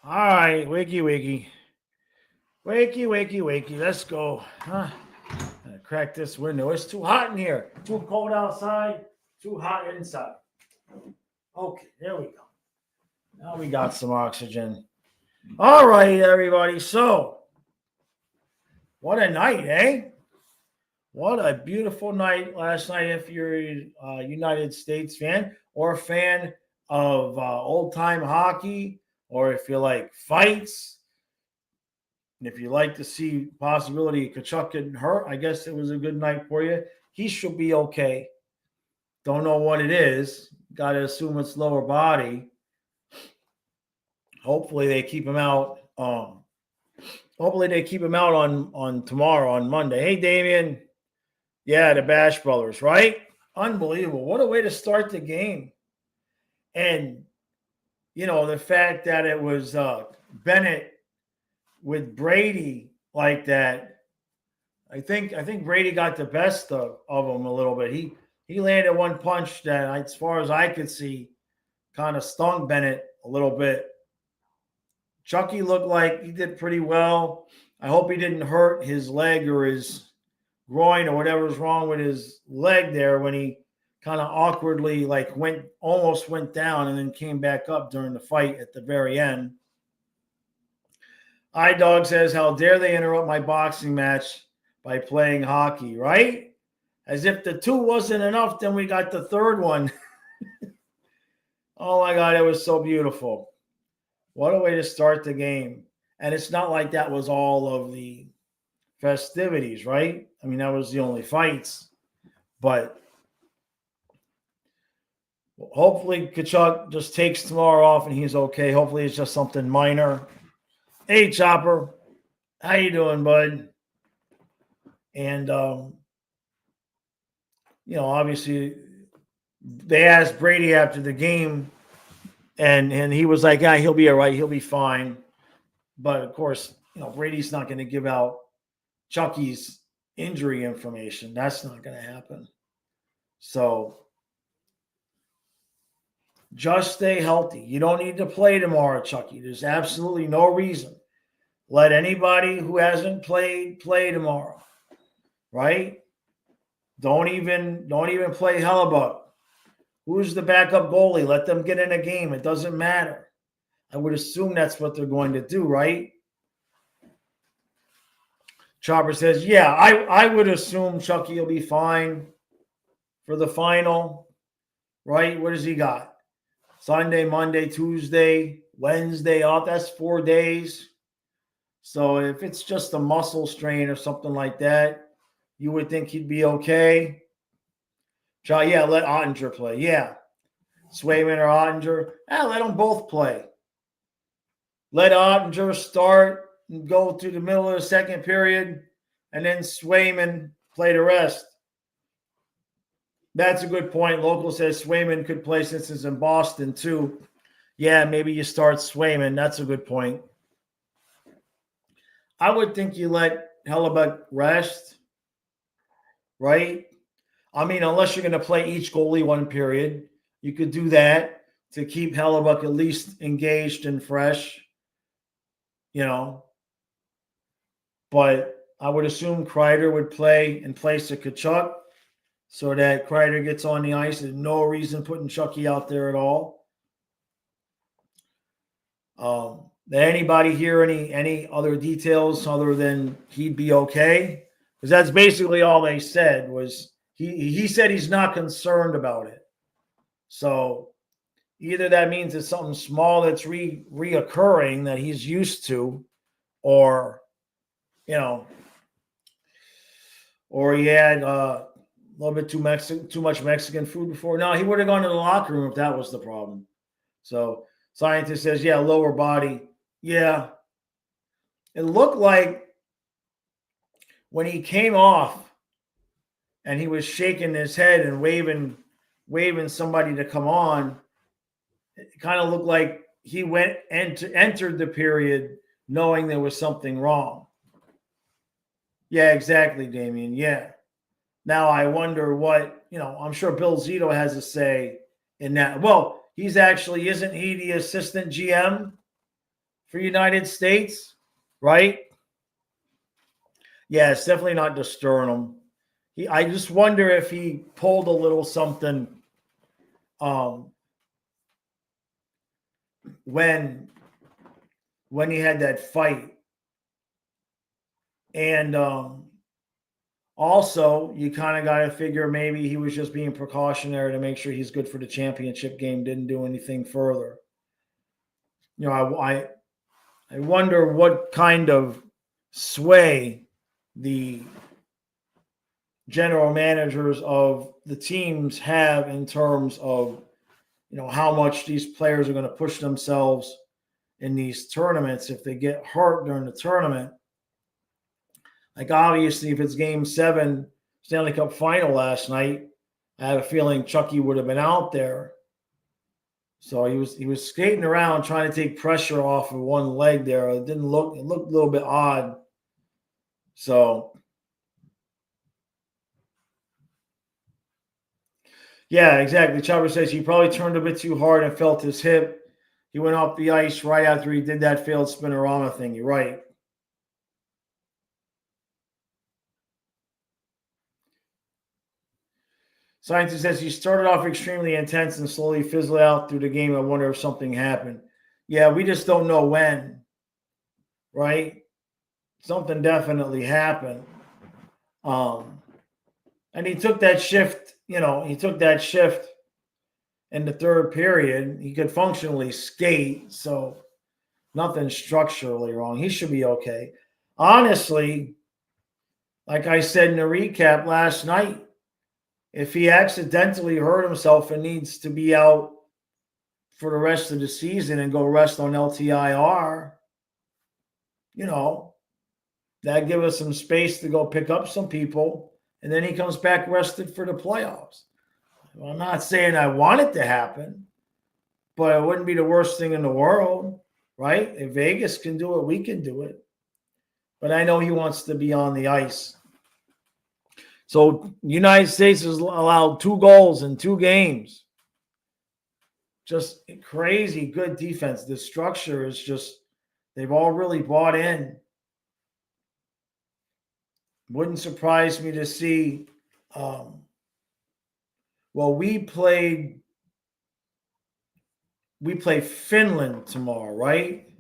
All right, wakey, wakey. Wakey, wakey, wakey. Let's go. Gonna crack this window. It's too hot in here. Too cold outside. Too hot inside. Okay, there we go. Now we got some oxygen. All right, everybody. So, what a night, eh? What a beautiful night last night if you're a United States fan or a fan of old time hockey, or if you like fights. And if you like to see possibility of Tkachuk getting hurt, I guess it was a good night for you. He should be okay. Don't know what it is. Got to assume it's lower body. Hopefully they keep him out. Hopefully they keep him out on tomorrow on Monday. Hey Damien, yeah, the Bash Brothers, right? Unbelievable! What a way to start the game. And the fact that it was Bennett with Brady like that. I think Brady got the best of him a little bit. He landed one punch that, as far as I could see, kind of stung Bennett a little bit. Chucky looked like he did pretty well. I hope he didn't hurt his leg or his groin or whatever's wrong with his leg there when he kind of awkwardly almost went down and then came back up during the fight at the very end. iDog says, "How dare they interrupt my boxing match by playing hockey?" Right? As if the two wasn't enough, then we got the third one. Oh my God, it was so beautiful. What a way to start the game. And it's not like that was all of the festivities, right? I mean, that was the only fights. But hopefully Kachuk just takes tomorrow off and he's okay. Hopefully it's just something minor. Hey, Chopper. How you doing, bud? And, obviously they asked Brady after the game, and he was like, "Yeah, he'll be all right. He'll be fine." But of course, Brady's not going to give out Chucky's injury information. That's not going to happen. So just stay healthy. You don't need to play tomorrow, Chucky. There's absolutely no reason. Let anybody who hasn't played play tomorrow, right? Don't even play Hellebuck. Who's the backup goalie? Let them get in a game. It doesn't matter. I would assume that's what they're going to do, right? Chopper says, yeah, I would assume Chucky will be fine for the final, right? What does he got? Sunday, Monday, Tuesday, Wednesday off. That's 4 days. So if it's just a muscle strain or something like that, you would think he'd be okay. Yeah, let Ottinger play. Yeah. Swayman or Ottinger. Let them both play. Let Ottinger start and go to the middle of the second period, and then Swayman play the rest. That's a good point. Local says Swayman could play since it's in Boston, too. Yeah, maybe you start Swayman. That's a good point. I would think you let Hellebuck rest, right? I mean, unless you're going to play each goalie one period, you could do that to keep Hellebuck at least engaged and fresh, But I would assume Kreider would play in place of Tkachuk so that Kreider gets on the ice. There's no reason putting Chucky out there at all. Did anybody hear any other details other than he'd be okay? Because that's basically all they said was he said he's not concerned about it. So either that means it's something small that's reoccurring that he's used to, or or he had a little bit too much Mexican food before. No, he would have gone to the locker room if that was the problem. So scientist says, yeah, lower body. Yeah. It looked like when he came off and he was shaking his head and waving somebody to come on, it kind of looked like he went and entered the period knowing there was something wrong. Yeah, exactly, Damien. Yeah. Now I wonder what, I'm sure Bill Zito has a say in that. Well, isn't he the assistant GM for United States, right? Yeah, it's definitely not the sternum. I just wonder if he pulled a little something um, when he had that fight, and also you kind of got to figure maybe he was just being precautionary to make sure he's good for the championship game. Didn't do anything further. I wonder what kind of sway the general managers of the teams have in terms of how much these players are going to push themselves in these tournaments if they get hurt during the tournament. Like obviously, if it's Game 7 Stanley Cup Final last night, I have a feeling Chucky would have been out there. So he was skating around trying to take pressure off of one leg there. It looked a little bit odd. So yeah, exactly. Chopper says he probably turned a bit too hard and felt his hip. He went off the ice right after he did that failed spinorama thing. You're right. Scientist says he started off extremely intense and slowly fizzled out through the game. I wonder if something happened. Yeah, we just don't know when, right? Something definitely happened. And he took that shift, in the third period. He could functionally skate, so nothing structurally wrong. He should be okay. Honestly, like I said in the recap last night, if he accidentally hurt himself and needs to be out for the rest of the season and go rest on LTIR, that give us some space to go pick up some people, and then he comes back rested for the playoffs. Well, I'm not saying I want it to happen, but it wouldn't be the worst thing in the world, right? If Vegas can do it, we can do it. But I know he wants to be on the ice. So United States has allowed 2 goals in 2 games. Just crazy good defense. The structure is just, they've all really bought in. Wouldn't surprise me to see, we play Finland tomorrow, right?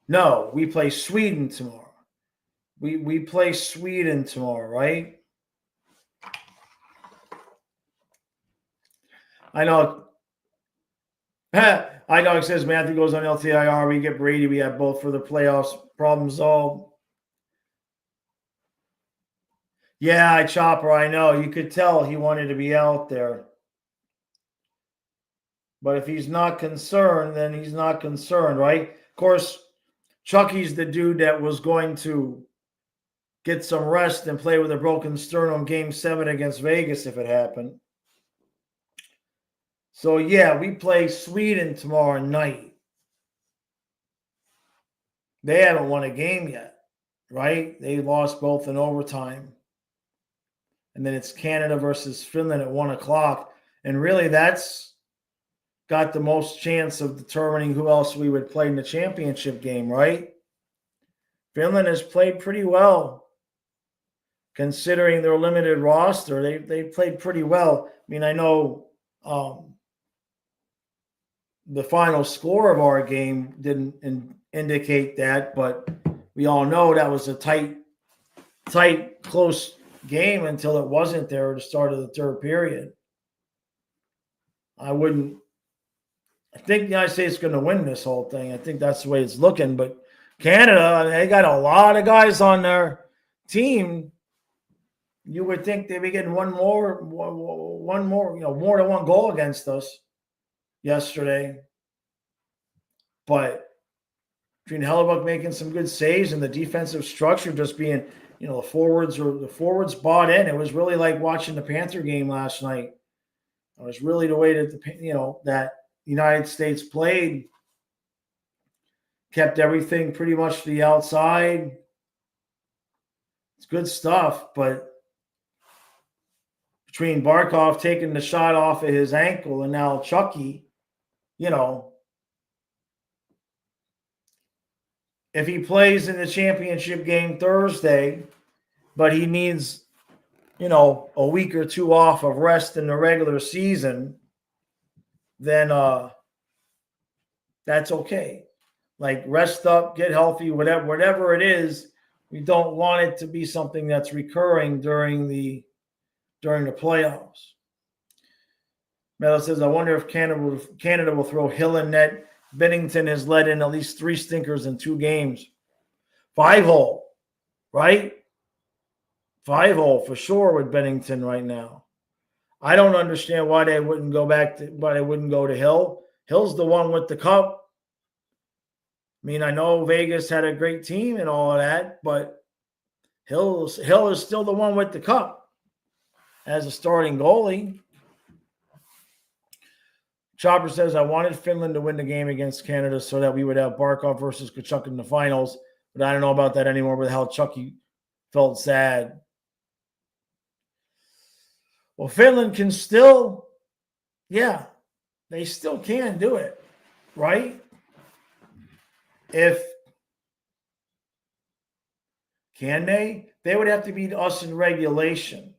No, we play Sweden tomorrow. We play Sweden tomorrow, right? I know. I know. It says Matthew goes on LTIR. We get Brady. We have both for the playoffs. Problem solved. Yeah, Chopper. I know. You could tell he wanted to be out there. But if he's not concerned, then he's not concerned, right? Of course, Chucky's the dude that was going to get some rest and play with a broken sternum Game 7 against Vegas if it happened. So, yeah, we play Sweden tomorrow night. They haven't won a game yet, right? They lost both in overtime. And then it's Canada versus Finland at 1 o'clock. And really, that's got the most chance of determining who else we would play in the championship game, right? Finland has played pretty well, considering their limited roster. They played pretty well. I mean, I know the final score of our game didn't indicate that, but we all know that was a tight, close game until it wasn't there at the start of the third period. I think the United States is going to win this whole thing. I think that's the way it's looking. But Canada, they got a lot of guys on their team. You would think they'd be getting one more, more than one goal against us yesterday. But between Hellebuck making some good saves and the defensive structure just being, the forwards bought in. It was really like watching the Panther game last night. It was really the way that that United States played, kept everything pretty much to the outside. It's good stuff, but between Barkov taking the shot off of his ankle and now Chucky, if he plays in the championship game Thursday, but he needs, a week or two off of rest in the regular season, then that's okay. Like, rest up, get healthy, whatever it is. We don't want it to be something that's recurring during the playoffs. Meadow says, I wonder if Canada will throw Hill in net. Bennington has let in at least 3 stinkers in 2 games. 5-hole, right? 5-hole for sure with Bennington right now. I don't understand why they wouldn't go to Hill. Hill's the one with the cup. I mean, I know Vegas had a great team and all of that, but Hill is still the one with the cup as a starting goalie. Chopper says, I wanted Finland to win the game against Canada so that we would have Barkov versus Tkachuk in the finals, but I don't know about that anymore with how Chucky felt sad. Well, Finland can still, they still can do it, right? Can they? They would have to beat us in regulation.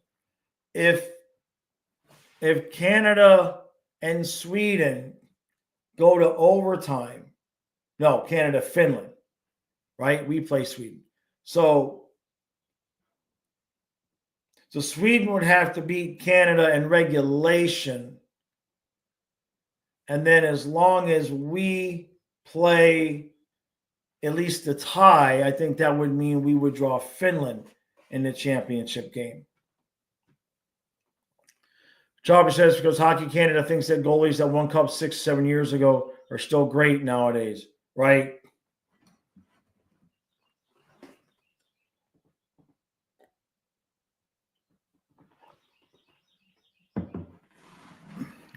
If Canada and Sweden go to overtime, no, Canada, Finland, right? We play Sweden. So Sweden would have to beat Canada in regulation. And then as long as we play at least a tie, I think that would mean we would draw Finland in the championship game. Chopper says, because Hockey Canada thinks that goalies that won cup 6-7 years ago are still great nowadays, right?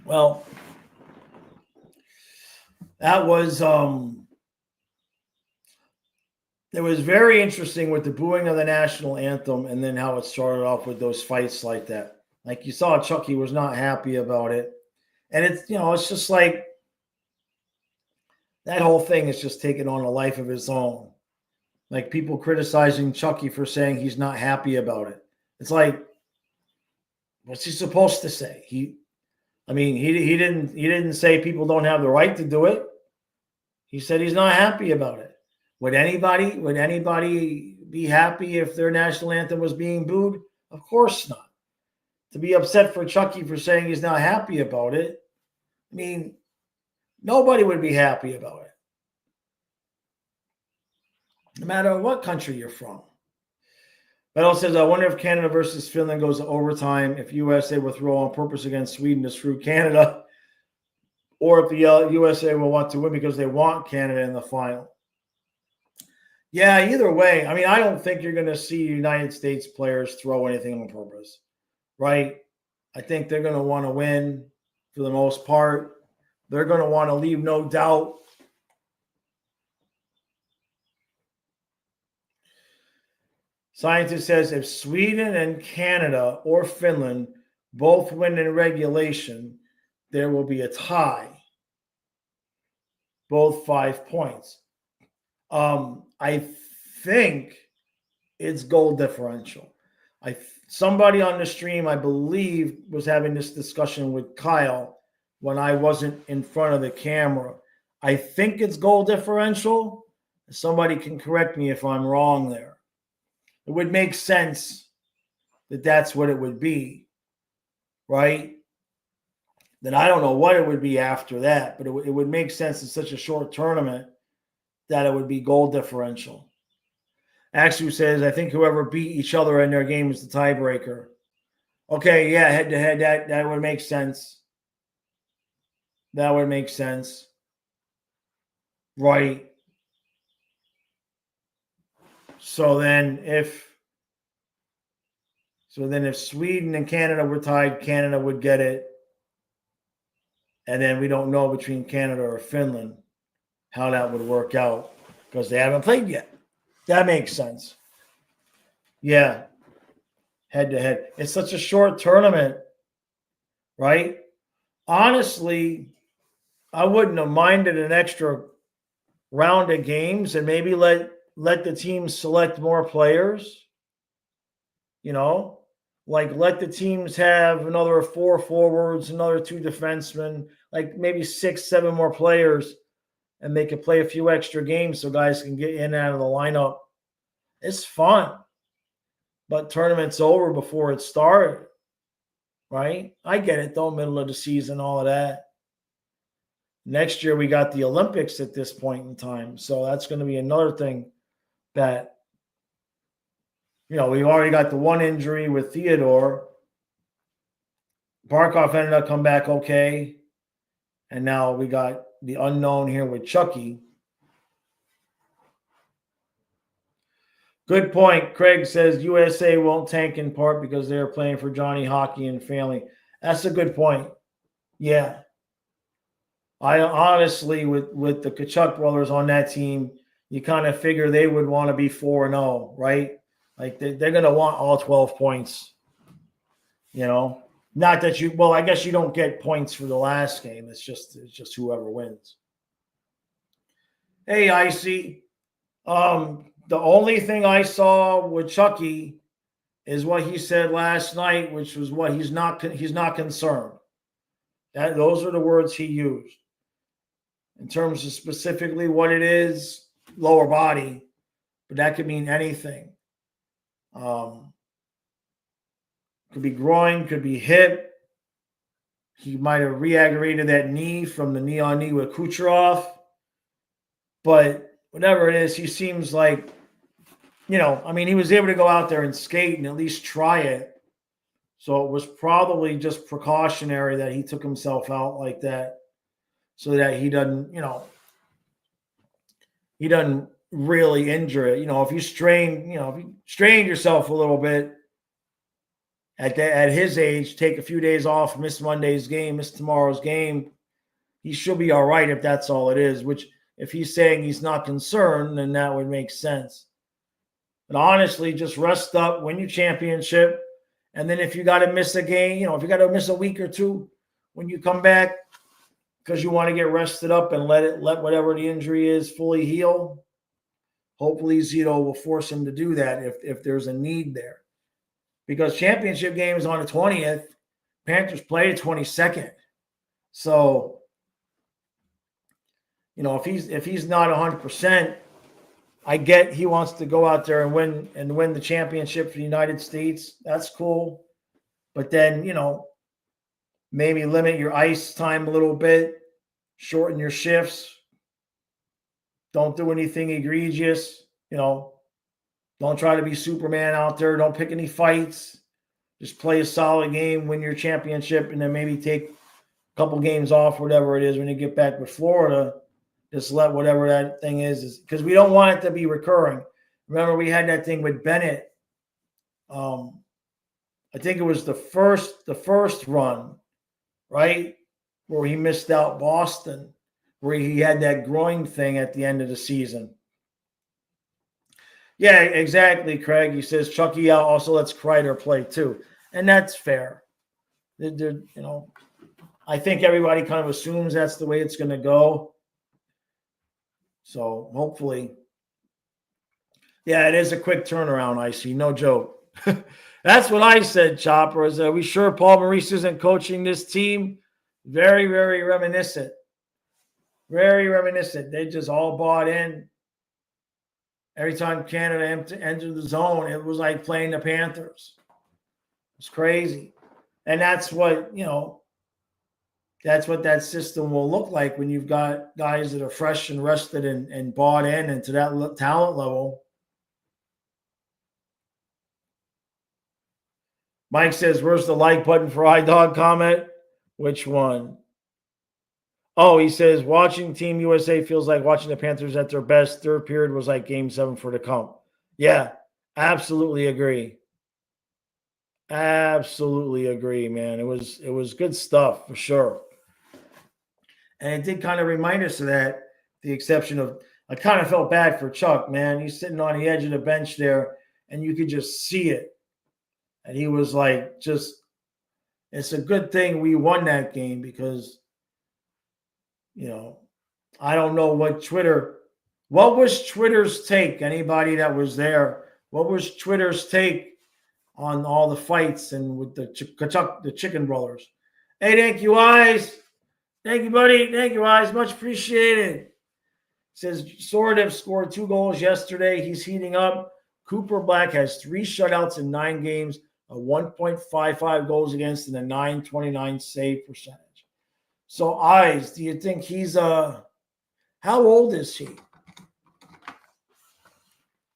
Well, that was it was very interesting with the booing of the national anthem and then how it started off with those fights like that. Like, you saw Chucky was not happy about it. And it's, it's just like that whole thing is just taking on a life of its own. Like, people criticizing Chucky for saying he's not happy about it. It's like, what's he supposed to say? He didn't say people don't have the right to do it. He said he's not happy about it. Would anybody be happy if their national anthem was being booed? Of course not. To be upset for Chucky for saying he's not happy about it, I mean, nobody would be happy about it. No matter what country you're from. Battle says, I wonder if Canada versus Finland goes to overtime, if USA will throw on purpose against Sweden to screw Canada, or if the USA will want to win because they want Canada in the final. Yeah, either way. I mean, I don't think you're going to see United States players throw anything on purpose, right? I think they're going to want to win for the most part. They're going to want to leave no doubt. Scientist says if Sweden and Canada or Finland both win in regulation, there will be a tie. Both 5 points. I think it's goal differential. Somebody on the stream, I believe, was having this discussion with Kyle when I wasn't in front of the camera. I think it's goal differential. Somebody can correct me if I'm wrong there. It would make sense that that's what it would be, right? Then I don't know what it would be after that, but it would make sense in such a short tournament that it would be goal differential. Axu says, I think whoever beat each other in their game is the tiebreaker. Okay, yeah, head-to-head, that would make sense. That would make sense. Right. So then if Sweden and Canada were tied, Canada would get it. And then we don't know between Canada or Finland how that would work out because they haven't played yet. That makes sense. Yeah. Head-to-head. It's such a short tournament, right? Honestly, I wouldn't have minded an extra round of games and maybe let the teams select more players. Like let the teams have another 4 forwards, another 2 defensemen, like maybe 6, 7 more players, and they can play a few extra games so guys can get in and out of the lineup. It's fun, but tournament's over before it started, right? I get it though, middle of the season, all of that. Next year we got the Olympics at this point in time, so that's going to be another thing that we've already got the one injury with Theodore. Barkov ended up coming back okay, and now we got the unknown here with Chucky. Good point. Craig says USA won't tank in part because they're playing for Johnny Hockey and family. That's a good point. Yeah. I honestly, with the Tkachuk brothers on that team, you kind of figure they would want to be 4-0, right? Like they're going to want all 12 points, Not that I guess you don't get points for the last game. It's just whoever wins. Hey, Icy. The only thing I saw with Chucky is what he said last night, which was what he's not concerned. Those are the words he used. In terms of specifically what it is, lower body, but that could mean anything. Could be groin, could be hip. He might have re-aggravated that knee from the knee-on-knee with Kucherov. But whatever it is, he seems like, he was able to go out there and skate and at least try it. So it was probably just precautionary that he took himself out like that so that he doesn't, he doesn't really injure it. If you strain yourself a little bit at his age, take a few days off, miss Monday's game, miss tomorrow's game, he should be all right if that's all it is, which if he's saying he's not concerned, then that would make sense. But honestly, just rest up, win your championship, and then if you got to miss a game, if you got to miss a week or two when you come back because you want to get rested up and let whatever the injury is fully heal, hopefully Zito will force him to do that if there's a need there. Because championship game is on the 20th. Panthers play the 22nd. So, if he's not 100%, I get he wants to go out there and win the championship for the United States. That's cool. But then, maybe limit your ice time a little bit, shorten your shifts. Don't do anything egregious, Don't try to be Superman out there. Don't pick any fights. Just play a solid game, win your championship, and then maybe take a couple games off, whatever it is, when you get back with Florida. Just let whatever that thing is because we don't want it to be recurring. Remember, we had that thing with Bennett. I think it was the first run, right, where he missed out Boston, where he had that groin thing at the end of the season. Yeah, exactly, Craig. He says Chucky out also lets Kreider play too, and that's fair. I think everybody kind of assumes that's the way it's going to go. So hopefully, yeah, it is a quick turnaround. I see, no joke. That's what I said, Chopper. Is are we sure Paul Maurice isn't coaching this team? Very, very reminiscent. Very reminiscent. They just all bought in. Every time Canada entered the zone, it was like playing the Panthers. It's crazy. And that's what, that's what that system will look like when you've got guys that are fresh and rested and bought in and to that talent level. Mike says, where's the like button for iDog comment? Which one? Oh, he says, watching Team USA feels like watching the Panthers at their best. Third period was like Game 7 for the Comp. Yeah, absolutely agree. Absolutely agree, man. It was good stuff for sure. And it did kind of remind us of that, the exception of, I kind of felt bad for Chuck, man. He's sitting on the edge of the bench there, and you could just see it. And he was like, it's a good thing we won that game because, I don't know what Twitter What was Twitter's take? Anybody that was there, what was Twitter's take on all the fights and with the Tkachuk, the Chicken Brothers? Hey, thank you, Eyes. Thank you, buddy. Thank you, Eyes. Much appreciated. Says Sordev scored 2 goals yesterday. He's heating up. Cooper Black has 3 shutouts in 9 games, a 1.55 goals against, and a 929 save percentage. So, Eyes, do you think he's how old is he?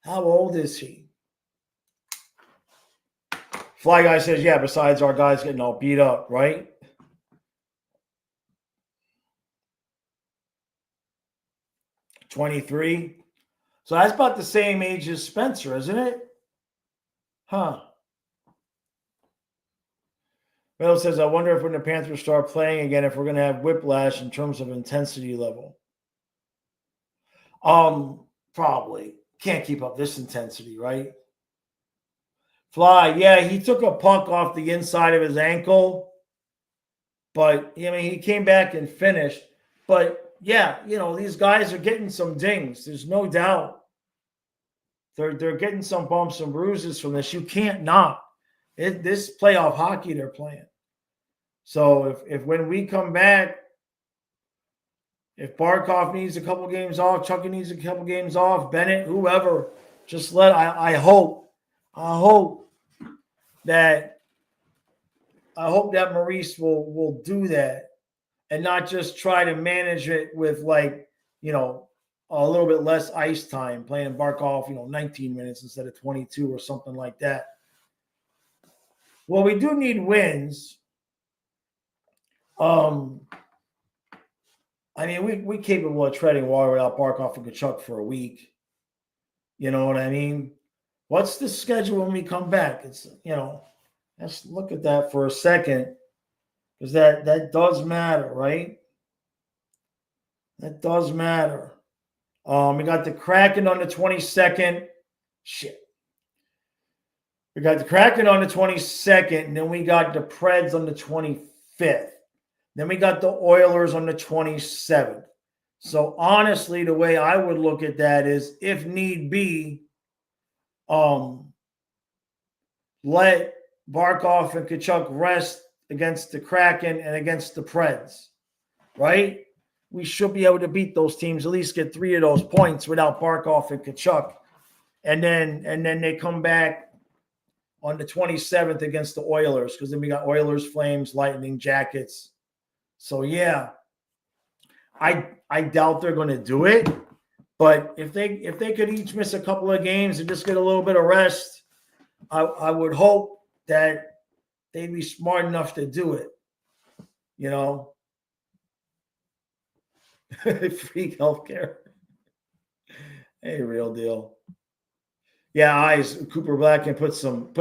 How old is he? Fly Guy says, yeah, besides our guys getting all beat up, right? $23. So that's about the same age as Spencer, isn't it? Huh. Bill says, I wonder if when the Panthers start playing again, if we're going to have whiplash in terms of intensity level. Probably. Can't keep up this intensity, right? Fly, yeah, he took a puck off the inside of his ankle, but I mean, he came back and finished. But yeah, these guys are getting some dings. There's no doubt. They're getting some bumps and bruises from this. You can't not. This playoff hockey they're playing. So if when we come back, if Barkov needs a couple games off, Chucky needs a couple games off, Bennett, whoever, just I hope that Maurice will do that and not just try to manage it with a little bit less ice time, playing Barkov, 19 minutes instead of 22 or something like that. Well, we do need wins. I mean, we're capable of treading water without Barkov and Tkachuk for a week. You know what I mean? What's the schedule when we come back? It's, let's look at that for a second, because that does matter, right? That does matter. We got the Kraken on the 22nd. Shit. We got the Kraken on the 22nd, and then we got the Preds on the 25th. Then we got the Oilers on the 27th. So honestly, the way I would look at that is, if need be, let Barkov and Tkachuk rest against the Kraken and against the Preds, right? We should be able to beat those teams, at least get 3 of those points without Barkov and Tkachuk. And then they come back on the 27th against the Oilers, because then we got Oilers, Flames, Lightning, Jackets. So yeah, I doubt they're going to do it, but if they could each miss a couple of games and just get a little bit of rest, I would hope that they'd be smart enough to do it. Free healthcare. Hey, real deal. Yeah, Eyes, Cooper Black can put some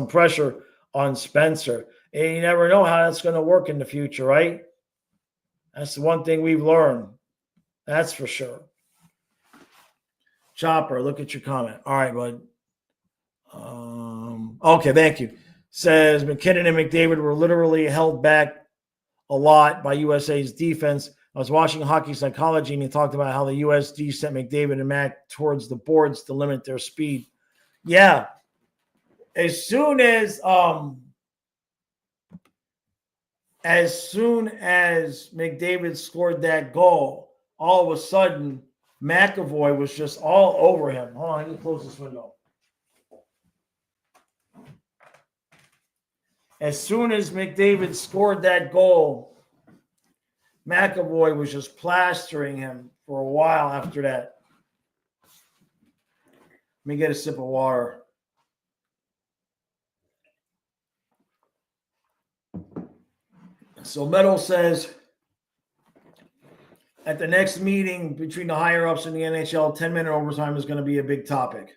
pressure on Spencer. And you never know how that's going to work in the future, right? That's the one thing we've learned. That's for sure. Chopper, look at your comment. All right, bud. Okay, thank you. Says McKinnon and McDavid were literally held back a lot by USA's defense. I was watching Hockey Psychology, and he talked about how the USD sent McDavid and Mac towards the boards to limit their speed. Yeah. As soon as McDavid scored that goal, all of a sudden McAvoy was just all over him. Hold on, I need to close this window. As soon as McDavid scored that goal, McAvoy was just plastering him for a while after that. Let me get a sip of water. So Metal says, at the next meeting between the higher-ups in the NHL, 10-minute overtime is going to be a big topic.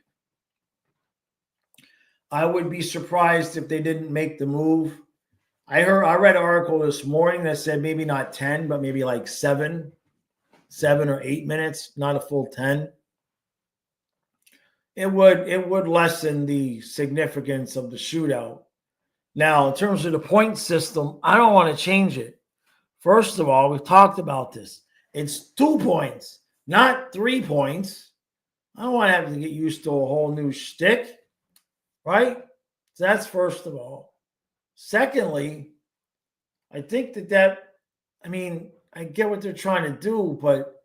I would be surprised if they didn't make the move. I read an article this morning that said maybe not 10, but maybe like 7 or 8 minutes, not a full 10. It would lessen the significance of the shootout. Now, in terms of the point system, I don't want to change it. First of all, we've talked about this. It's 2 points. not 3 points. I don't want to have to get used to a whole new shtick, right? So that's first of all. Secondly, I think I mean, I get what they're trying to do, but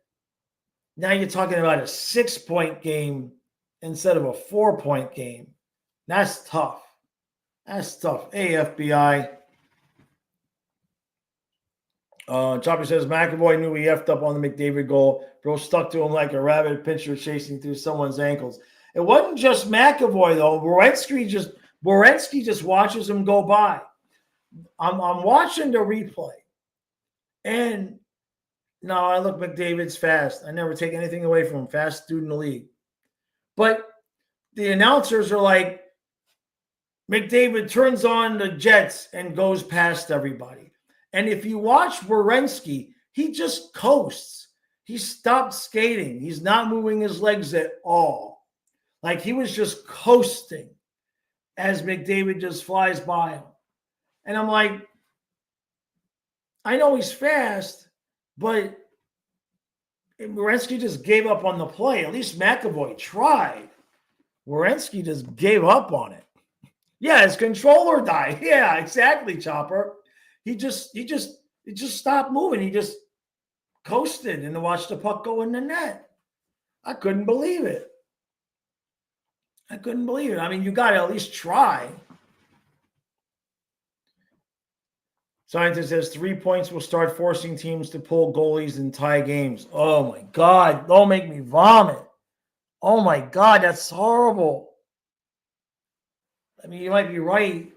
now you're talking about a 6-point game instead of a 4-point game. That's tough. That's tough. Hey, FBI. Chopper says McAvoy knew he effed up on the McDavid goal. Bro stuck to him like a rabid pitcher chasing through someone's ankles. It wasn't just McAvoy though. Werenski just watches him go by. I'm watching the replay, and no, I look McDavid's fast. I never take anything away from him. Fast dude in the league, but the announcers are like, McDavid turns on the jets and goes past everybody. And if you watch Werenski, he just coasts. He stopped skating. He's not moving his legs at all. Like he was just coasting as McDavid just flies by him. And I'm like, I know he's fast, but Werenski just gave up on the play. At least McAvoy tried. Werenski just gave up on it. Yeah, his controller died. Yeah, exactly, Chopper. He just stopped moving. He just coasted and watched the puck go in the net. I couldn't believe it. I mean, you got to at least try. Scientist says 3 points will start forcing teams to pull goalies and tie games. Oh, my God. Don't make me vomit. Oh, my God. That's horrible. I mean, you might be right.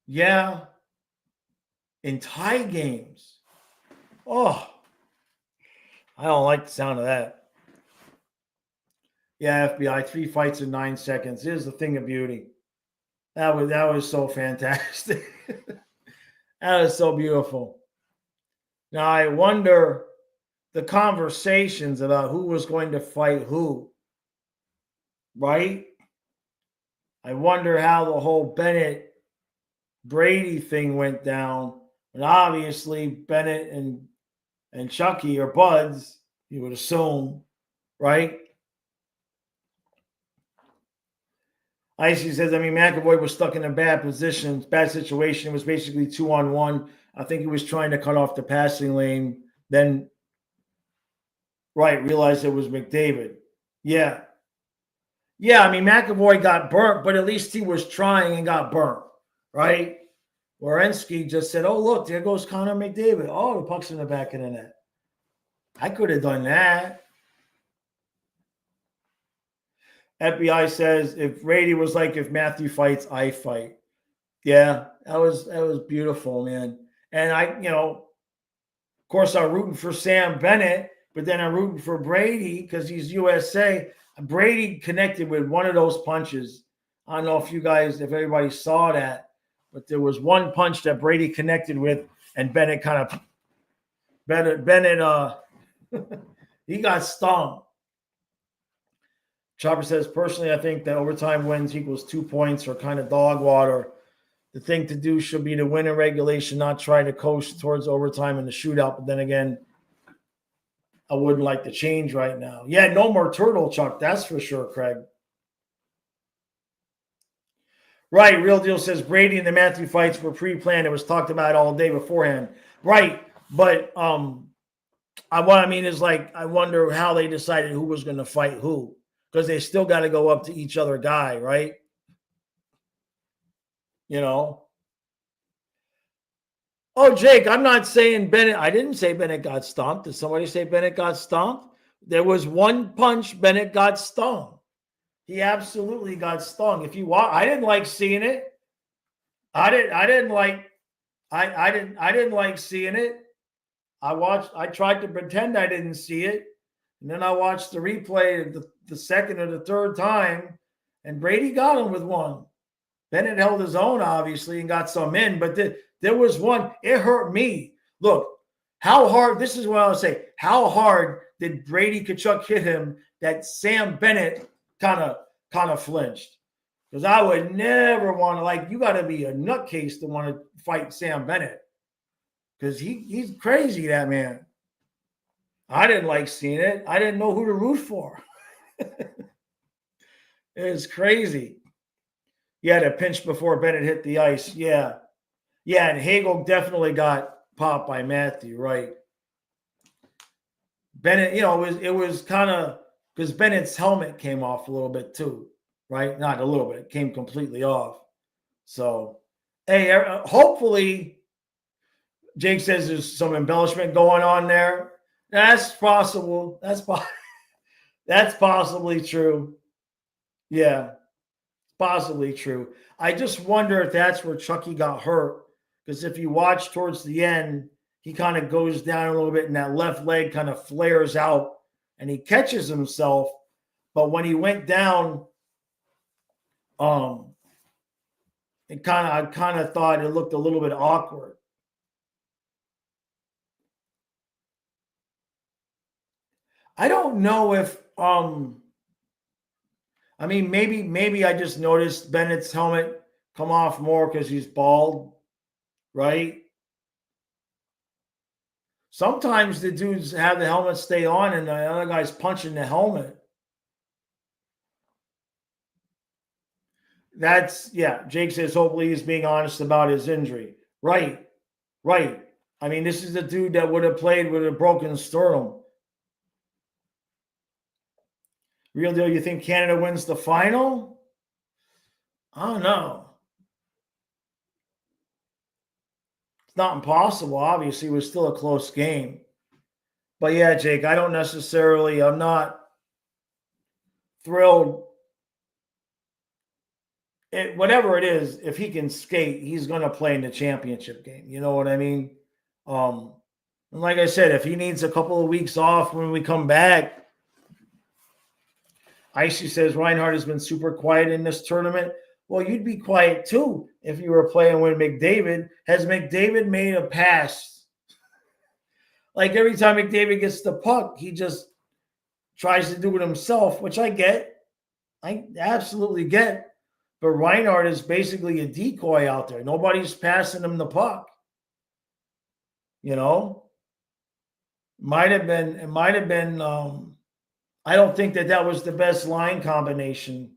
Yeah. In tie games. Oh, I don't like the sound of that. Yeah, FBI, 3 fights in 9 seconds. Here's the thing of beauty. That was so fantastic. That was so beautiful. Now, I wonder the conversations about who was going to fight who, right? I wonder how the whole Bennett Brady thing went down. And obviously, Bennett and Chucky are buds, you would assume, right? Icy says, I mean, McAvoy was stuck in a bad situation. It was basically 2-on-1. I think he was trying to cut off the passing lane. Then, realized it was McDavid. Yeah. Yeah, I mean, McAvoy got burnt, but at least he was trying and got burnt, right? Werenski just said, oh, look, there goes Connor McDavid. Oh, the puck's in the back of the net. I could have done that. FBI says, if Brady was like, if Matthew fights, I fight. Yeah, that was beautiful, man. And of course, I'm rooting for Sam Bennett, but then I'm rooting for Brady because he's USA. Brady connected with one of those punches. I don't know if everybody saw that, but there was one punch that Brady connected with, and Bennett he got stung. Chopper says, personally, I think that overtime wins equals 2 points or kind of dog water. The thing to do should be to win in regulation, not try to coast towards overtime in the shootout. But then again, I wouldn't like to change right now. Yeah, no more turtle, Chuck. That's for sure, Craig. Right. Real Deal says Brady and the Matthew fights were pre-planned. It was talked about all day beforehand. Right. But what I mean is, I wonder how they decided who was going to fight who, because they still got to go up to each other guy, right? Oh, Jake, I'm not saying Bennett. I didn't say Bennett got stomped. Did somebody say Bennett got stomped? There was one punch. Bennett got stung. He absolutely got stung. If you watch, I didn't like seeing it. I didn't like seeing it. I tried to pretend I didn't see it. And then I watched the replay the second or the third time, and Brady got him with one. Bennett held his own, obviously, and got some in. But there was one. It hurt me. Look, how hard, this is what I would say, how hard did Brady Tkachuk hit him that Sam Bennett kind of flinched? Because I would never want to, you got to be a nutcase to want to fight Sam Bennett. Because he's crazy, that man. I didn't like seeing it. I didn't know who to root for. It was crazy. Yeah, the pinch before Bennett hit the ice. Yeah. Yeah, and Hagel definitely got popped by Matthew, right? Bennett, it was kind of because Bennett's helmet came off a little bit too, right? Not a little bit, it came completely off. So, hey, hopefully, Jake says there's some embellishment going on there. That's possible. That's possibly true. Yeah, possibly true. I just wonder if that's where Chucky got hurt. Because if you watch towards the end, he kind of goes down a little bit and that left leg kind of flares out and he catches himself. But when he went down, I kind of thought it looked a little bit awkward. I don't know if I mean maybe I just noticed Bennett's helmet come off more because he's bald, right? Sometimes the dudes have the helmet stay on and the other guy's punching the helmet. Jake says hopefully he's being honest about his injury. Right. I mean, this is the dude that would have played with a broken sternum. Real deal, you think Canada wins the final? I don't know. It's not impossible. Obviously, it was still a close game. But yeah, Jake, I'm not thrilled. Whatever it is, if he can skate, he's going to play in the championship game. You know what I mean? And like I said, if he needs a couple of weeks off when we come back, Icy says Reinhardt has been super quiet in this tournament. Well, you'd be quiet too if you were playing with McDavid. Has McDavid made a pass? Like every time McDavid gets the puck, he just tries to do it himself, which I get. I absolutely get. But Reinhardt is basically a decoy out there. Nobody's passing him the puck. You know? It might have been I don't think that was the best line combination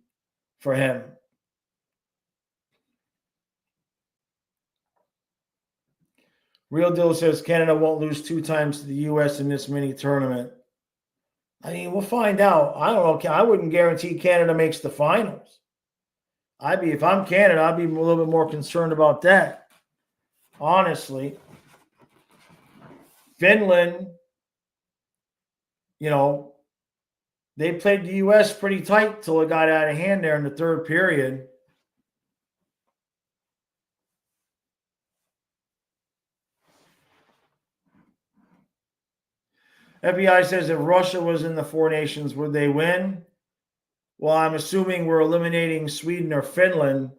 for him. Real Deal says Canada won't lose 2 times to the U.S. in this mini tournament. I mean, we'll find out. I don't know. I wouldn't guarantee Canada makes the finals. If I'm Canada, I'd be a little bit more concerned about that. Honestly. Finland, they played the U.S. pretty tight till it got out of hand there in the third period. FBI says if Russia was in the 4 nations, would they win? Well, I'm assuming we're eliminating Sweden or Finland.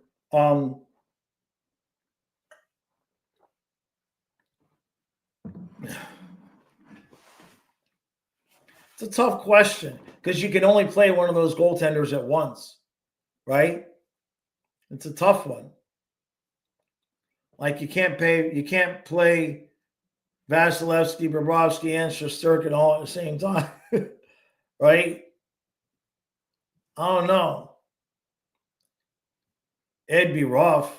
It's a tough question because you can only play one of those goaltenders at once, right? It's a tough one. Like you can't play Vasilevsky, Bobrovsky, and Shesterkin all at the same time, right? I don't know. It'd be rough.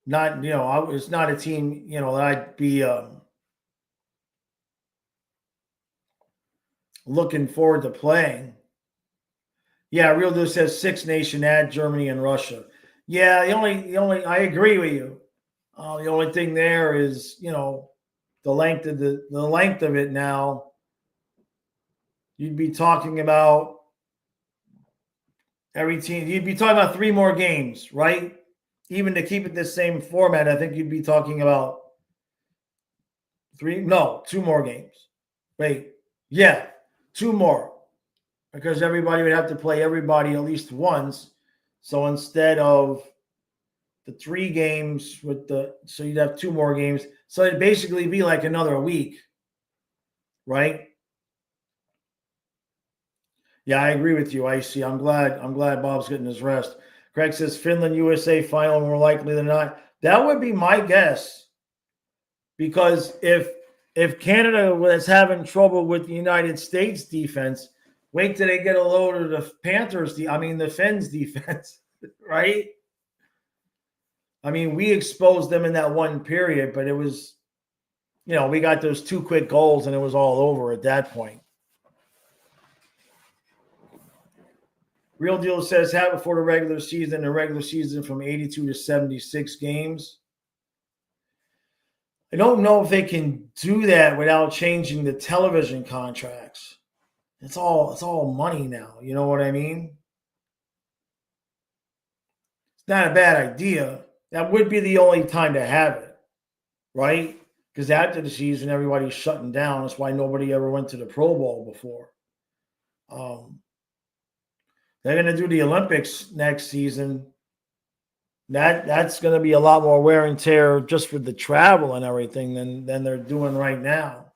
Not, it's not a team, that I'd be looking forward to playing. Yeah, Real Deal says 6 nation, add Germany and Russia. Yeah, the only I agree with you. The only thing there is, the length of the length of it now. You'd be talking about every team. You'd be talking about 3 more games, right? Even to keep it the same format, I think you'd be talking about 2 more games. Wait, yeah, 2 more. Because everybody would have to play everybody at least once. So instead of the 3 games so you'd have 2 more games. So it'd basically be like another week, right? Yeah, I agree with you, Icy. I'm glad Bob's getting his rest. Craig says Finland, USA final more likely than not. That would be my guess. Because if if Canada was having trouble with the United States defense, wait till they get a load of the Panthers, the Finns defense, right? I mean, we exposed them in that one period, but it was, we got those 2 quick goals and it was all over at that point. Real Deal says, have it for the regular season from 82 to 76 games. I don't know if they can do that without changing the television contracts. It's all money now. You know what I mean? It's not a bad idea. That would be the only time to have it, right? Because after the season, everybody's shutting down. That's why nobody ever went to the Pro Bowl before. They're going to do the Olympics next season. That's going to be a lot more wear and tear just with the travel and everything than they're doing right now.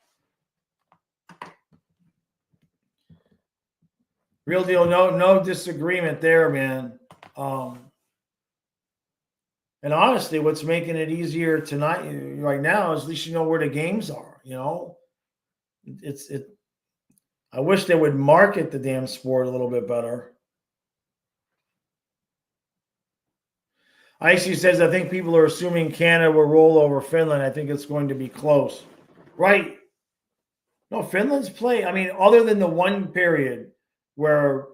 Real Deal, no disagreement there, man. And honestly, what's making it easier tonight, right now, is at least you know where the games are. I wish they would market the damn sport a little bit better. Icy says, I think people are assuming Canada will roll over Finland. I think it's going to be close. Right. No, Finland's played. I mean, other than the one period where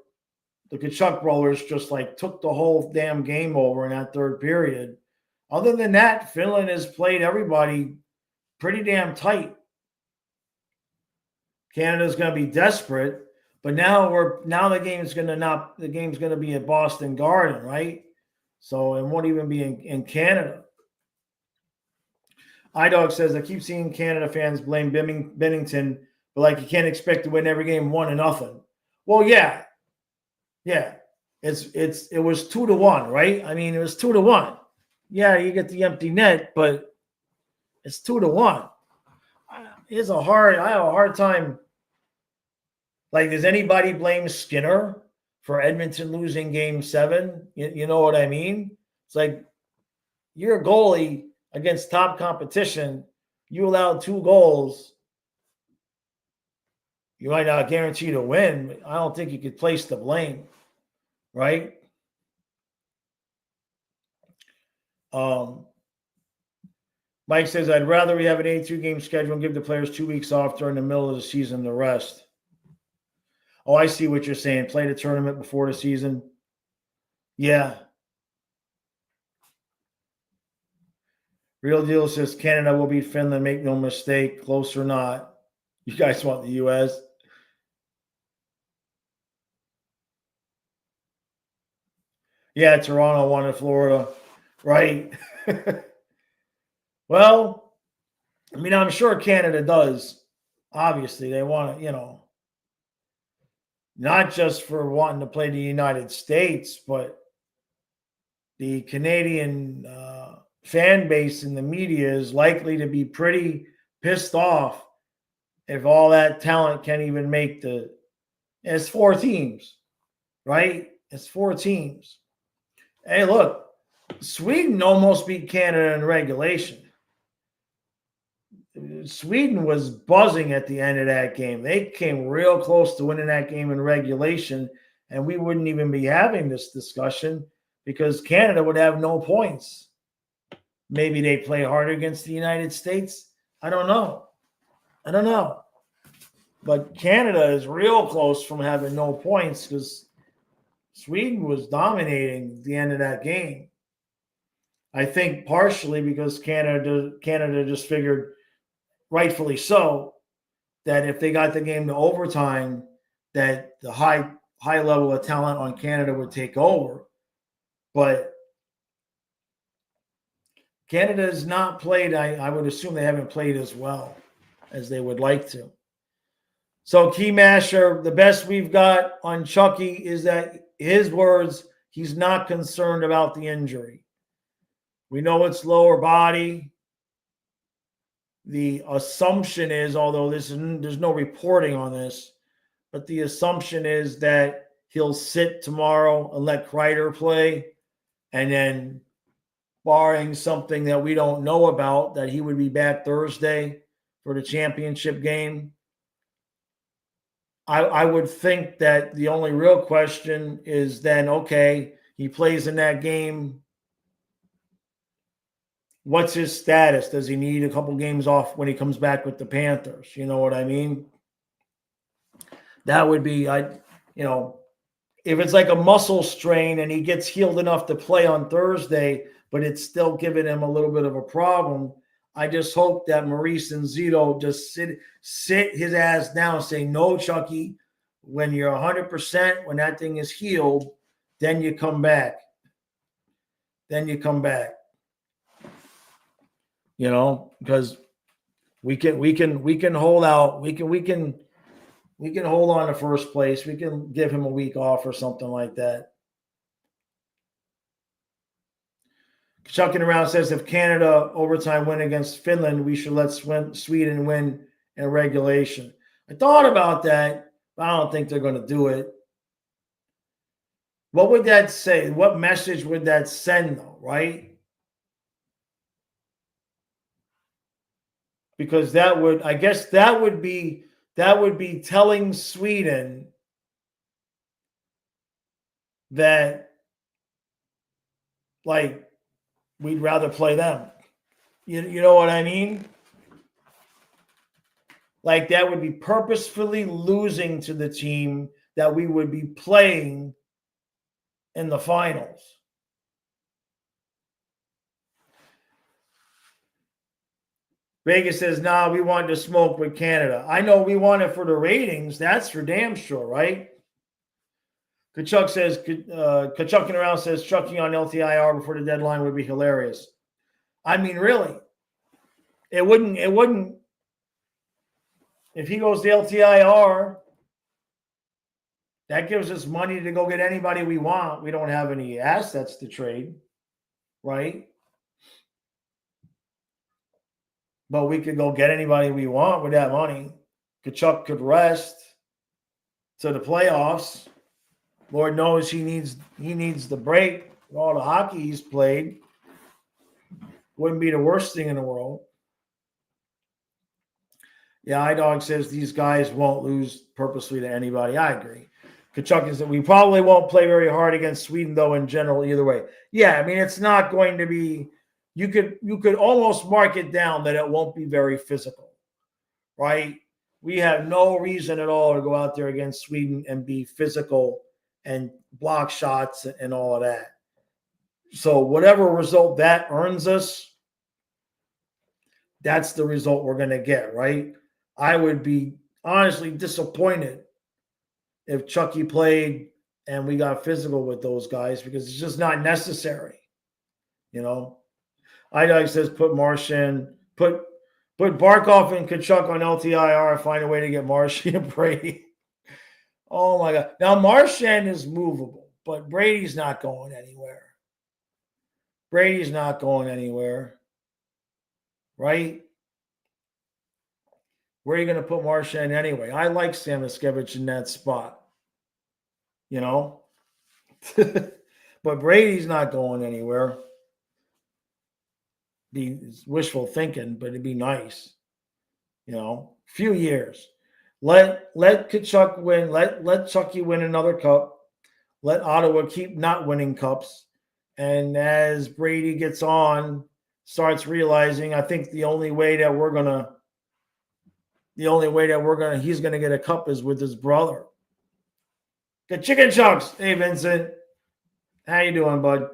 the Tkachuk rollers just took the whole damn game over in that third period. Other than that, Finland has played everybody pretty damn tight. Canada's going to be desperate, but now the game's going to be at Boston Garden, right? So it won't even be in Canada. iDog says, I keep seeing Canada fans blame Bennington, but you can't expect to win every game 1-0. Well, yeah. Yeah. It was 2-1, right? I mean, it was 2-1. Yeah, you get the empty net, but it's 2-1. I have a hard time. Does anybody blame Skinner for Edmonton losing Game 7? You know what I mean? It's you're a goalie against top competition. You allowed 2 goals. You might not guarantee to win, but I don't think you could place the blame, right? Mike says, I'd rather we have an 82-game schedule and give the players 2 weeks off during the middle of the season to rest. Oh, I see what you're saying. Play the tournament before the season. Yeah. Real Deal says Canada will beat Finland. Make no mistake. Close or not. You guys want the U.S.? Yeah, Toronto wanted Florida. Right. Well, I mean, I'm sure Canada does. Obviously, they want to, not just for wanting to play the United States, but the Canadian fan base and the media is likely to be pretty pissed off if all that talent can't even make it's 4 teams, right? It's 4 teams. Hey, look, Sweden almost beat Canada in regulation. Sweden was buzzing at the end of that game. They came real close to winning that game in regulation, and we wouldn't even be having this discussion because Canada would have no points. Maybe they play harder against the United States. I don't know. But Canada is real close from having no points because Sweden was dominating at the end of that game. I think partially because Canada just figured, rightfully so, that if they got the game to overtime, that the high level of talent on Canada would take over. But Canada has not played. I would assume they haven't played as well as they would like to. So Key Masher, the best we've got on Chucky is that his words, he's not concerned about the injury. We know it's lower body. The assumption is, although there's no reporting on this, but the assumption is that he'll sit tomorrow and let Kreider play, and then barring something that we don't know about, that he would be back Thursday. for the championship game. I would think that the only real question is then, okay, he plays in that game. What's his status? Does he need a couple games off when he comes back with the Panthers? You know what I mean? That would be, if it's like a muscle strain and he gets healed enough to play on Thursday, but it's still giving him a little bit of a problem, I just hope that Maurice and Zito just sit his ass down and say, no, Chucky, when you're 100%, when that thing is healed, then you come back. Because we can hold out. We can hold on to first place. We can give him a week off or something like that. Chucking around says if Canada overtime win against Finland, we should let Sweden win in regulation. I thought about that, but I don't think they're going to do it. What would that say? What message would that send, though, right? Because that would be telling Sweden that, like, we'd rather play them. You know what I mean? Like, that would be purposefully losing to the team that we would be playing in the finals. Vegas says, nah, we want to smoke with Canada. I know we want it for the ratings. That's for damn sure, right? Tkachuk says, Tkachucking around says, Chucky on LTIR before the deadline would be hilarious. I mean, really. It wouldn't. If he goes to LTIR, that gives us money to go get anybody we want. We don't have any assets to trade, right? But we could go get anybody we want with that money. Tkachuk could rest to the playoffs. Lord knows he needs the break. All the hockey he's played. Wouldn't be the worst thing in the world. Yeah, iDog says these guys won't lose purposely to anybody. I agree. Tkachuk is that we probably won't play very hard against Sweden, though, in general, either way. Yeah, I mean, it's not going to be – you could almost mark it down that it won't be very physical, right? We have no reason at all to go out there against Sweden and be physical and block shots and all of that. So whatever result that earns us, that's the result we're going to get, right? I would be honestly disappointed if Chucky played and we got physical with those guys because it's just not necessary, you know. iDog says put Marchand, put Barkov and Tkachuk on LTIR, find a way to get Marchand and Brady. Oh my God. Now Marchand is movable, but Brady's not going anywhere. Right? Where are you going to put Marchand anyway? I like Samoskevich in that spot, you know. But Brady's not going anywhere. Be wishful thinking, but it'd be nice, you know. Few years. Let Tkachuk win. Let Chucky win another cup. Let Ottawa keep not winning cups. And as Brady gets on, starts realizing, I think the only way that he's gonna get a cup is with his brother. The chicken chunks. Hey Vincent, how you doing, bud?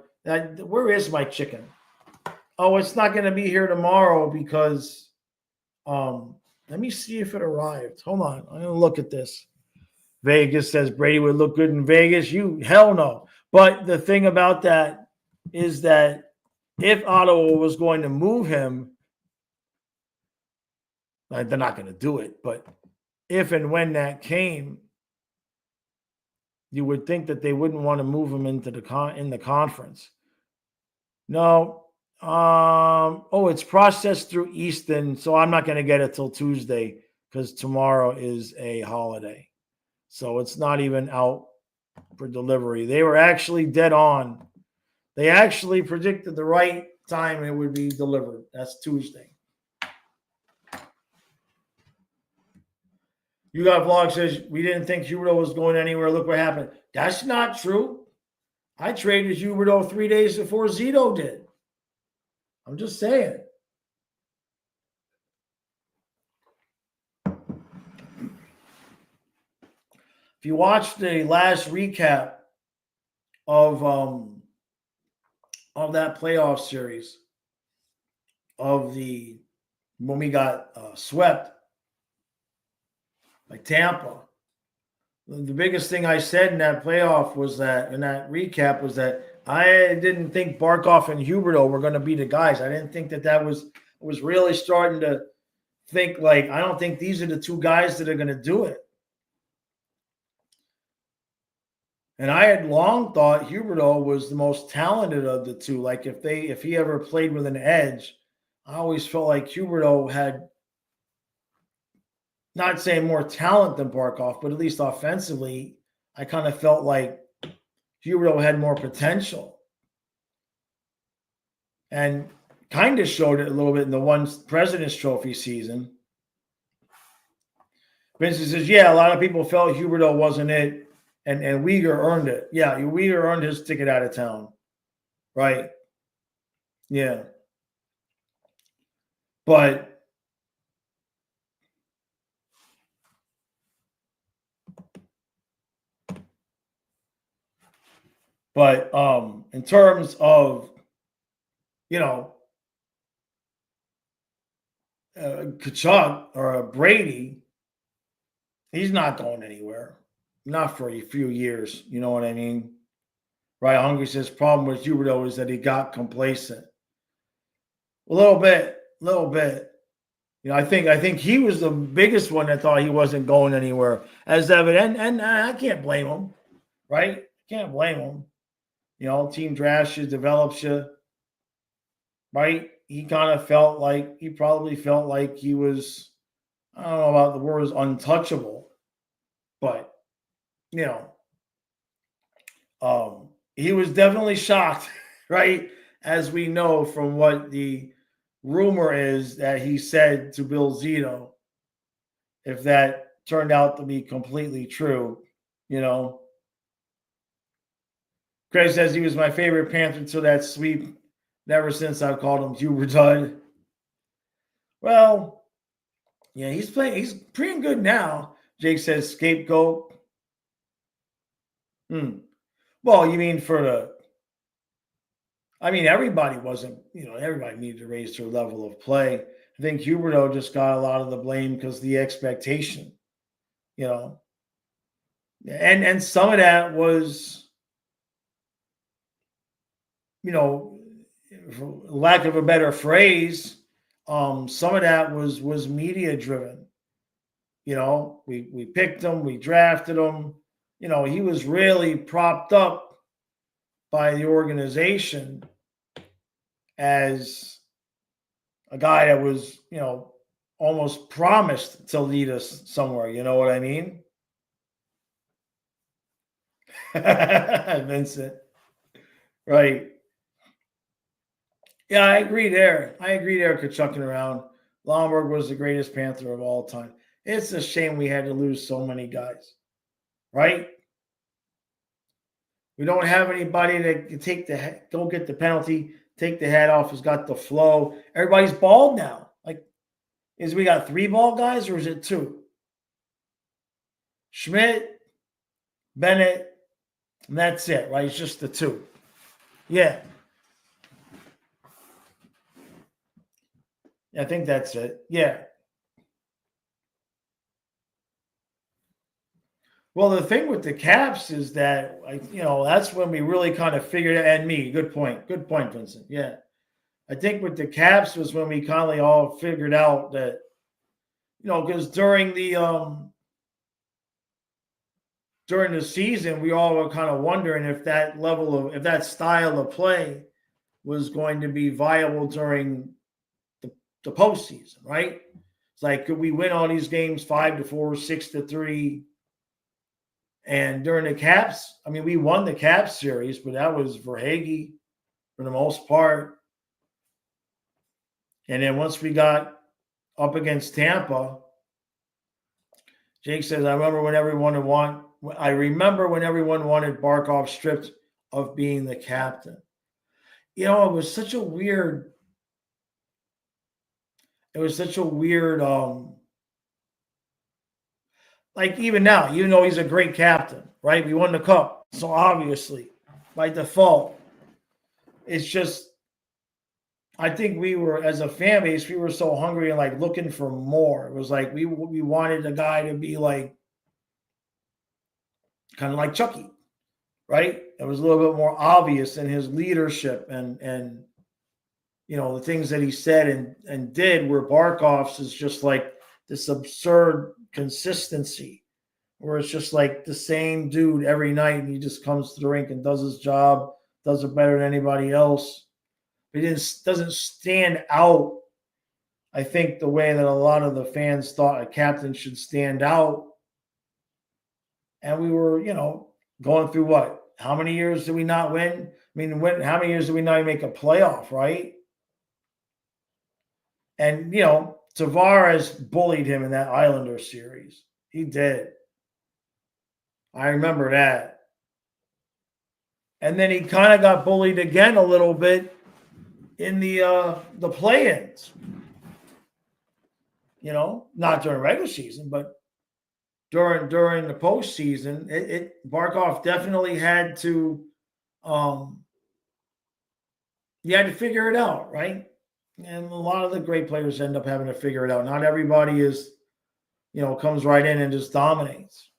Where is my chicken? Oh, it's not gonna be here tomorrow because let me see if it arrived. Hold on, I'm gonna look at this. Vegas says Brady would look good in Vegas. Hell no. But the thing about that is that if Ottawa was going to move him, they're not going to do it. But if and when that came, you would think that they wouldn't want to move him into in the conference. No. It's processed through Easton, so I'm not going to get it till Tuesday because tomorrow is a holiday. So it's not even out for delivery. They were actually dead on. They actually predicted the right time it would be delivered. That's Tuesday. You got vlog says we didn't think Huberto was going anywhere. Look what happened. That's not true. I traded Huberto 3 days before Zito did. I'm just saying. If you watch the last recap of that playoff series of the when we got swept by Tampa, the biggest thing I said in that playoff was that in that recap was that I didn't think Barkov and Huberto were going to be the guys. I didn't think that was really starting to think like I don't think these are the two guys that are going to do it. And I had long thought Huberto was the most talented of the two. Like if he ever played with an edge, I always felt like Huberto had, not saying more talent than Barkov, but at least offensively, I kind of felt like Huberto had more potential. And kind of showed it a little bit in the one President's Trophy season. Vincent says, yeah, a lot of people felt Huberto wasn't it. And Uyghur earned it. Yeah, Uyghur earned his ticket out of town. Right. Yeah. But in terms of, Tkachuk or Brady, he's not going anywhere. Not for a few years. You know what I mean? Right. Hungry says problem with Huberto is that he got complacent. A little bit. I think he was the biggest one that thought he wasn't going anywhere, as evident, and I can't blame him, right? Can't blame him. Team drafts you, develops you, right? He probably felt like he was, I don't know about the word untouchable, but he was definitely shocked, right? As we know from what the rumor is that he said to Bill Zito, if that turned out to be completely true, Craig says he was my favorite Panther until that sweep. Never since I've called him Huber Dud. Well, yeah, he's pretty good now. Jake says scapegoat. Well, you mean everybody wasn't, everybody needed to raise their level of play. I think Huberto just got a lot of the blame because the expectation, and some of that was, for lack of a better phrase, some of that was media driven. We picked him, we drafted him. He was really propped up by the organization as a guy that was, almost promised to lead us somewhere. You know what I mean? Vincent. Right. Yeah, I agree there. Tkachuk around. Lomberg was the greatest Panther of all time. It's a shame we had to lose so many guys. Right? We don't have anybody that can go get the penalty, take the head off, has got the flow. Everybody's bald now. Is we got 3 ball guys or is it 2? Schmidt, Bennett, and that's it, right? It's just the 2. Yeah. I think that's it. Yeah. Well, the thing with the Caps is that, that's when we really kind of figured it. And me, good point, Vincent. Yeah. I think with the Caps was when we kind of all figured out that, because during the season, we all were kind of wondering if that style of play was going to be viable during the postseason, right? It's like, could we win all these games 5-4, 6-3? And during the Caps, we won the Caps series, but that was Verhaeghe for the most part. And then once we got up against Tampa, Jake says, I remember when everyone wanted Barkov stripped of being the captain. You know, it was such a weird like even now, even though he's a great captain, right? We won the cup. So obviously, by default, it's just I think we were, as a fan base, we were so hungry and like looking for more. It was like we wanted the guy to be like kind of like Chucky, right? It was a little bit more obvious in his leadership and you know the things that he said and did. Where Barkov's is just like this absurd consistency, where it's just like the same dude every night, and he just comes to the rink and does his job, does it better than anybody else. He doesn't stand out, I think, the way that a lot of the fans thought a captain should stand out. And we were, you know, going through what? How many years did we not win? I mean, how many years did we not even make a playoff, right? And, you know, Tavares bullied him in that Islander series. He did. I remember that. And then he kind of got bullied again a little bit in the play-ins. You know, not during regular season, but during the postseason, Barkov definitely had to you had to figure it out, right? And a lot of the great players end up having to figure it out. Not everybody is, you know, comes right in and just dominates.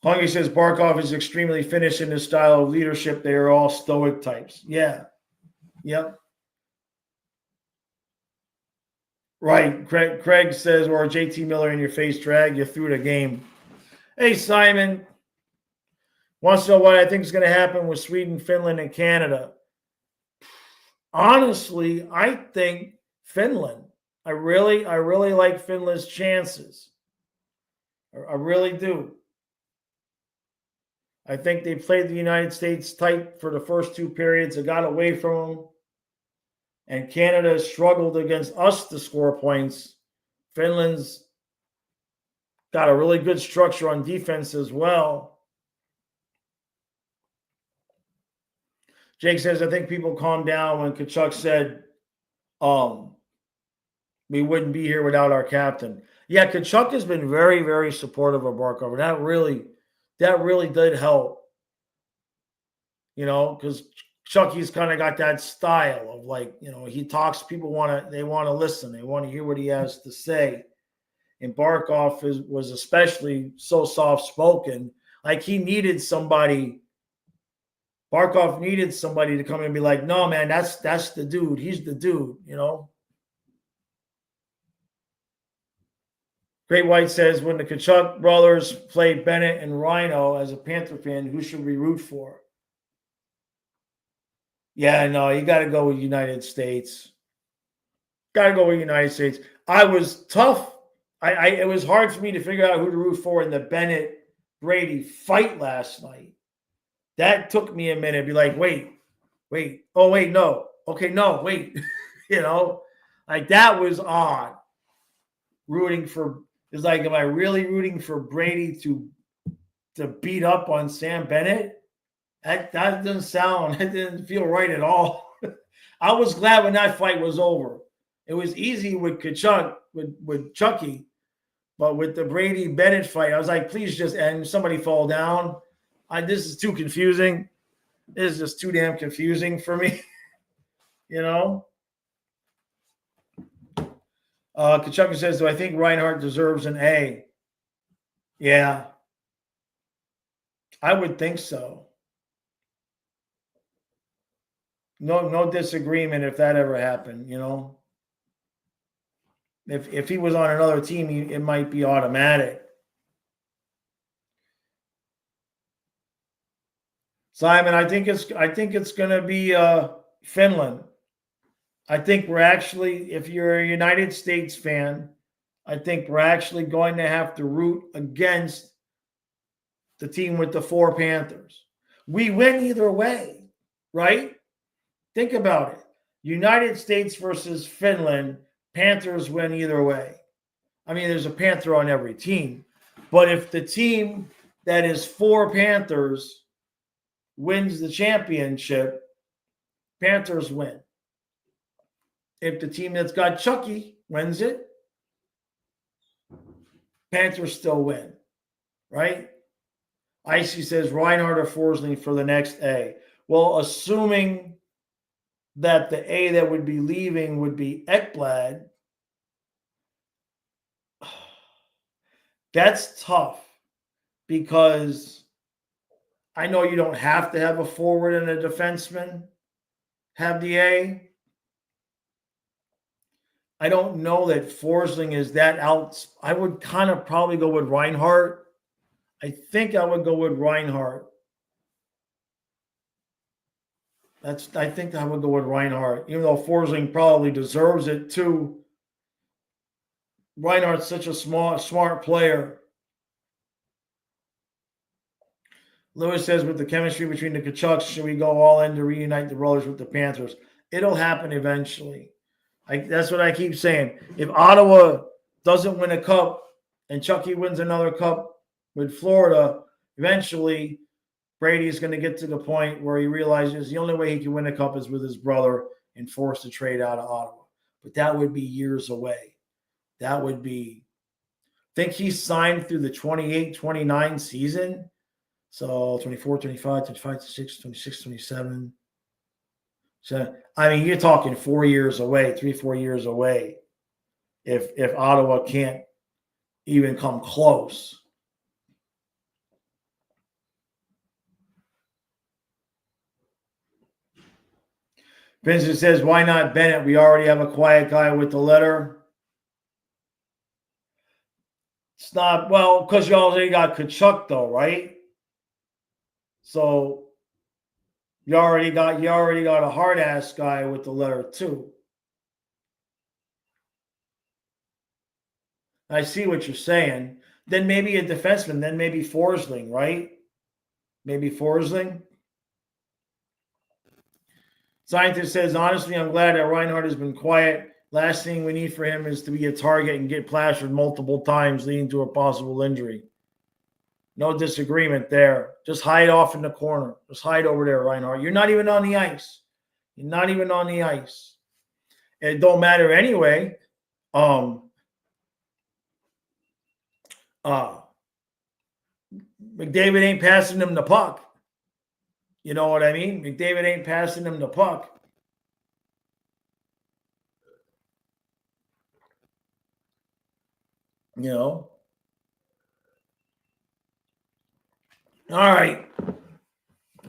Hungry says Barkov is extremely finished in his style of leadership. They are all stoic types. Yeah. Yep. Right. Craig says, or JT Miller in your face drag you through the game. Hey, Simon. Wants to know what I think is going to happen with Sweden, Finland, and Canada. Honestly, I think Finland. I really like Finland's chances. I really do. I think they played the United States tight for the first two periods. It got away from them. And Canada struggled against us to score points. Finland's got a really good structure on defense as well. Jake says, I think people calmed down when Tkachuk said we wouldn't be here without our captain. Yeah, Tkachuk has been very, very supportive of Barkov. That really did help. You know, because Chucky's kind of got that style of like, you know, he talks, they want to listen. They want to hear what he has to say. And Barkov was especially so soft-spoken. Like he needed somebody. Barkov needed somebody to come in and be like, no, man, that's the dude. He's the dude, you know. Great White says, when the Tkachuk brothers played Bennett and Rhino, as a Panther fan, who should we root for? Yeah, no, you got to go with United States. Got to go with United States. I was tough. It was hard for me to figure out who to root for in the Bennett-Brady fight last night. That took me a minute. Be like, wait. Oh, wait, no. Okay, no, wait. You know, like that was odd. It's like, am I really rooting for Brady to beat up on Sam Bennett? That didn't feel right at all. I was glad when that fight was over. It was easy with Tkachuk, with Chucky, but with the Brady Bennett fight, I was like, please just end. Somebody fall down. This is too confusing. This is just too damn confusing for me. You know? Tkachuk says, do I think Reinhart deserves an A? Yeah. I would think so. No disagreement if that ever happened, you know. If he was on another team, it might be automatic. Simon, I think it's going to be Finland. I think we're actually, if you're a United States fan, I think we're actually going to have to root against the team with the 4 Panthers. We win either way, right? Think about it. United States versus Finland, Panthers win either way. I mean, there's a Panther on every team. But if the team that is 4 Panthers wins the championship, Panthers win. If the team that's got Chucky wins it, Panthers still win, right? Icy says Reinhardt or Forsling for the next A. Well, assuming that the A that would be leaving would be Ekblad, that's tough because I know you don't have to have a forward and a defenseman have the A. I don't know that Forsling is that out. I would kind of probably go with Reinhardt. I think I would go with Reinhardt. I think I would go with Reinhardt, even though Forsling probably deserves it too. Reinhardt's such a smart player. Lewis says, with the chemistry between the Tkachuks, should we go all in to reunite the brothers with the Panthers? It'll happen eventually. That's what I keep saying. If Ottawa doesn't win a cup and Chucky wins another cup with Florida, eventually Brady is going to get to the point where he realizes the only way he can win a cup is with his brother and force the trade out of Ottawa. But that would be years away. That would be – I think he's signed through the 28-29 season. So 24, 25, 25, 26, 26, 27. So, I mean, you're talking 4 years away, 3-4 years away if Ottawa can't even come close. Vincent says, why not Bennett? We already have a quiet guy with the letter. It's not, well, because you already got Tkachuk though, right? So you already got a hard ass guy with the letter too. I see what you're saying. Then maybe a defenseman, then maybe Forsling, right? Maybe Forsling. Scientist says, honestly, I'm glad that Reinhardt has been quiet. Last thing we need for him is to be a target and get plastered multiple times, leading to a possible injury. No disagreement there. Just hide off in the corner. Just hide over there, Reinhardt. You're not even on the ice. You're not even on the ice. It don't matter anyway. McDavid ain't passing him the puck. You know what I mean? McDavid ain't passing him the puck. You know? All right.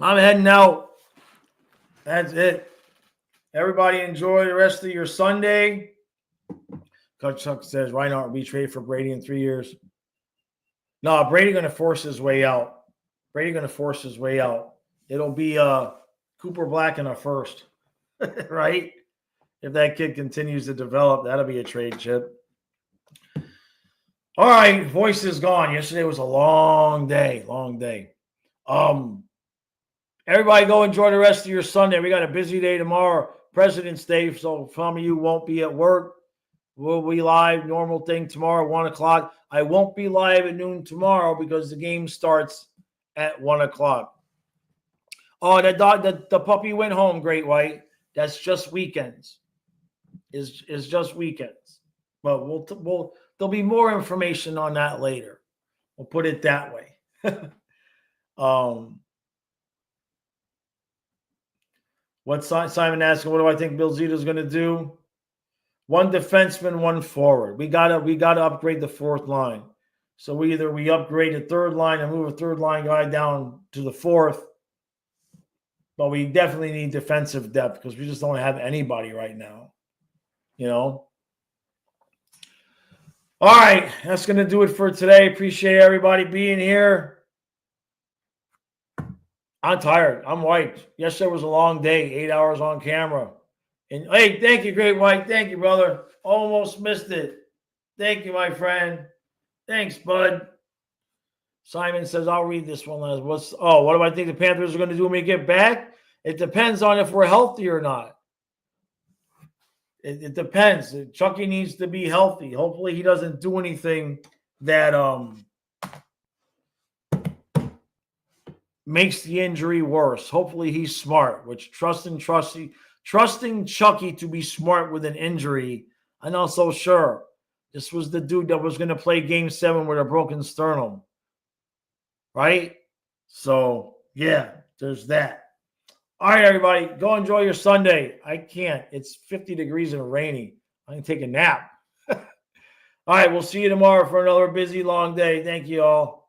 I'm heading out. That's it. Everybody enjoy the rest of your Sunday. Tkachuk says Reinhardt will be traded for Brady in 3 years. No, Brady going to force his way out. It'll be Cooper Black in a first, right? If that kid continues to develop, that'll be a trade chip. All right, voice is gone. Yesterday was a long day. Everybody go enjoy the rest of your Sunday. We got a busy day tomorrow, President's Day, so some of you won't be at work. We'll be live, normal thing tomorrow, 1 o'clock. I won't be live at noon tomorrow because the game starts at 1 o'clock. Oh, the puppy went home, Great White. That's just weekends. Is just weekends. But there'll be more information on that later. We'll put it that way. What Simon asking? What do I think Bill Zito's going to do? One defenseman, one forward. We gotta upgrade the fourth line. So we upgrade the third line and move a third line guy down to the fourth. But we definitely need defensive depth because we just don't have anybody right now. You know. All right, that's going to do it for today. Appreciate everybody being here. I'm tired. I'm wiped. Yesterday was a long day, 8 hours on camera. And hey, thank you, Great White. Thank you, brother. Almost missed it. Thank you, my friend. Thanks, bud. Simon says, I'll read this one last. What do I think the Panthers are going to do when we get back? It depends on if we're healthy or not. It depends. Chucky needs to be healthy. Hopefully he doesn't do anything that makes the injury worse. Hopefully he's smart, which trusting Chucky to be smart with an injury, I'm not so sure. This was the dude that was going to play game 7 with a broken sternum. Right? So, yeah, there's that. All right, everybody, go enjoy your Sunday. I can't. It's 50 degrees and rainy. I can take a nap. All right, we'll see you tomorrow for another busy, long day. Thank you all.